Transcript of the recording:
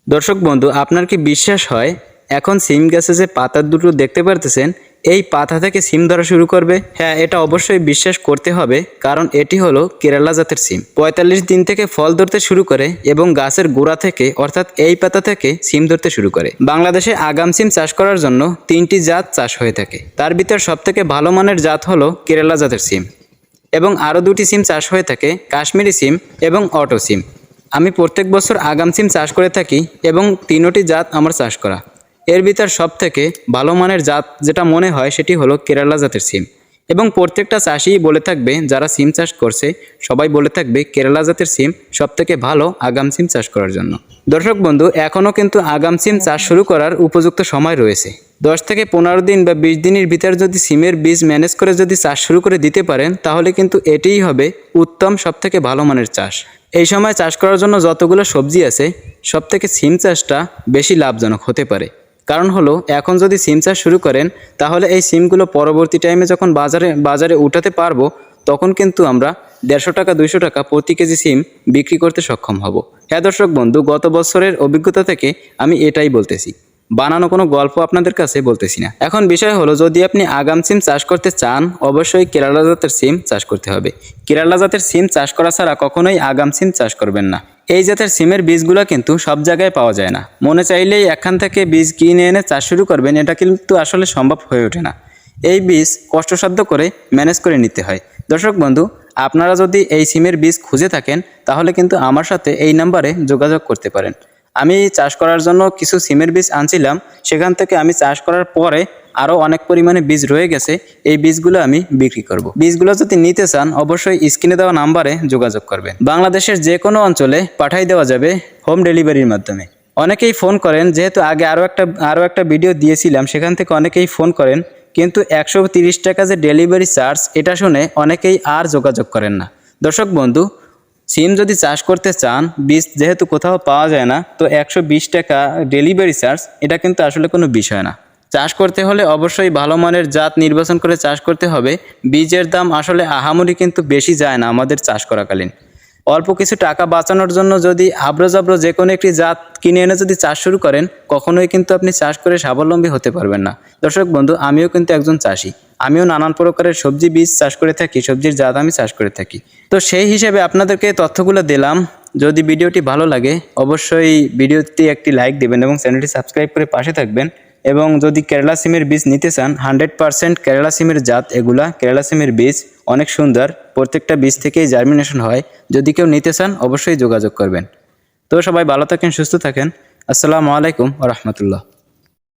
দর্শক বন্ধু, আপনার কি বিশ্বাস হয় এখন সিম গাছে যে পাতা দুটো দেখতে পারতেছেন, এই পাতা থেকে সিম ধরা শুরু করবে? হ্যাঁ, এটা অবশ্যই বিশ্বাস করতে হবে, কারণ এটি হলো কেরালা জাতের সিম। ৪৫ দিন থেকে ফল ধরতে শুরু করে এবং গাছের গোড়া থেকে অর্থাৎ এই পাতা থেকে সিম ধরতে শুরু করে। বাংলাদেশে আগাম সিম চাষ করার জন্য ৩টি জাত চাষ হয়ে থাকে। তার ভিতর সবথেকে ভালো মানের জাত হলো কেরালা জাতের সিম এবং আরও 2টি সিম চাষ হয়ে থাকে, কাশ্মীরি সিম এবং অটো সিম। আমি প্রত্যেক বছর আগাম সিম চাষ করে থাকি এবং 3টি জাত আমার চাষ করা। এর ভিতর সবথেকে ভালো মানের জাত যেটা মনে হয় সেটি হলো কেরালা জাতের সিম এবং প্রত্যেকটা চাষিই বলে থাকবে, যারা সিম চাষ করছে সবাই বলে থাকবে কেরালা জাতের সিম সবথেকে ভালো আগাম সিম চাষ করার জন্য। দর্শক বন্ধু, এখনও কিন্তু আগাম সিম চাষ শুরু করার উপযুক্ত সময় রয়েছে। 10 থেকে 15 দিন বা 20 দিনের ভিতর যদি সিমের বীজ ম্যানেজ করে যদি চাষ শুরু করে দিতে পারেন, তাহলে কিন্তু এটিই হবে উত্তম সবথেকে ভালো মানের চাষ। এই সময় চাষ করার জন্য যতগুলো সবজি আছে, সবথেকে সিম চাষটা বেশি লাভজনক হতে পারে। কারণ হলো, এখন যদি সিম চাষ শুরু করেন তাহলে এই সিমগুলো পরবর্তী টাইমে যখন বাজারে উঠাতে পারবো, তখন কিন্তু আমরা 150 টাকা 200 টাকা প্রতি কেজি সিম বিক্রি করতে সক্ষম হব। হ্যাঁ দর্শক বন্ধু, গত বছরের অভিজ্ঞতা থেকে আমি এটাই বলতেছি, বানানো কোনো গল্প আপনাদের কাছে বলতেছি না। এখন বিষয় হলো, যদি আপনি আগাম সিম চাষ করতে চান, অবশ্যই কেরালা জাতের সিম চাষ করতে হবে। কেরালা জাতের সিম চাষ করা ছাড়া কখনোই আগাম সিম চাষ করবেন না। এই জাতের সিমের বীজগুলো কিন্তু সব জায়গায় পাওয়া যায় না। মনে চাইলেই এখান থেকে বীজ কিনে এনে চাষ শুরু করবেন, এটা কিন্তু আসলে সম্ভব হয়ে ওঠে না। এই বীজ কষ্টসাধ্য করে ম্যানেজ করে নিতে হয়। দর্শক বন্ধু, আপনারা যদি এই সিমের বীজ খুঁজে থাকেন, তাহলে কিন্তু আমার সাথে এই নাম্বারে যোগাযোগ করতে পারেন। আমি চাষ করার জন্য কিছু সিমের বীজ আনছিলাম, সেখান থেকে আমি চাষ করার পরে আরও অনেক পরিমাণে বীজ রয়ে গেছে, এই বীজগুলো আমি বিক্রি করব। বীজগুলো যদি নিতে চান, অবশ্যই স্ক্রিনে দেওয়া নাম্বারে যোগাযোগ করবেন। বাংলাদেশের যে কোনো অঞ্চলে পাঠিয়ে দেওয়া যাবে হোম ডেলিভারির মাধ্যমে। অনেকেই ফোন করেন, যেহেতু আগে আরও একটা ভিডিও দিয়েছিলাম, সেখান থেকে অনেকেই ফোন করেন, কিন্তু 130 টাকা যে ডেলিভারি চার্জ, এটা শুনে অনেকেই আর যোগাযোগ করেন না। দর্শক বন্ধু, সিম যদি চাষ করতে চান, বীজ যেহেতু কোথাও পাওয়া যায় না, তো 120 টাকা ডেলিভারি চার্জ, এটা কিন্তু আসলে কোনো বিষয় না। চাষ করতে হলে অবশ্যই ভালো মানের জাত নির্বাচন করে চাষ করতে হবে। বীজের দাম আসলে আহামরি কিন্তু বেশি যায় না আমাদের চাষ করাকালীন। অল্প কিছু টাকা বাঁচানোর জন্য যদি আব্রজাব্র যে কোনো একটি জাত কিনে এনে যদি চাষ শুরু করেন, কখনোই কিন্তু আপনি চাষ করে স্বাবলম্বী হতে পারবেন না। দর্শক বন্ধু, আমিও কিন্তু একজন চাষি, আমিও নানান প্রকারের সবজি বীজ চাষ করে থাকি, সবজির জাত আমি চাষ করে থাকি। তো সেই হিসেবে আপনাদেরকে তথ্যগুলো দিলাম। যদি ভিডিওটি ভালো লাগে, অবশ্যই ভিডিওটি একটি লাইক দেবেন এবং চ্যানেলটি সাবস্ক্রাইব করে পাশে থাকবেন। এবং যদি কেরালা সিমের বীজ নিতে চান, 100% কেরালা সিমের জাত এগুলা। কেরালা সিমের বীজ অনেক সুন্দর, প্রত্যেকটা বীজ থেকেই জার্মিনেশন হয়। যদি কেউ নিতে চান, অবশ্যই যোগাযোগ করবেন। তো সবাই ভালো থাকেন, সুস্থ থাকেন। আসসালামু আলাইকুম ওয়া রাহমাতুল্লাহ।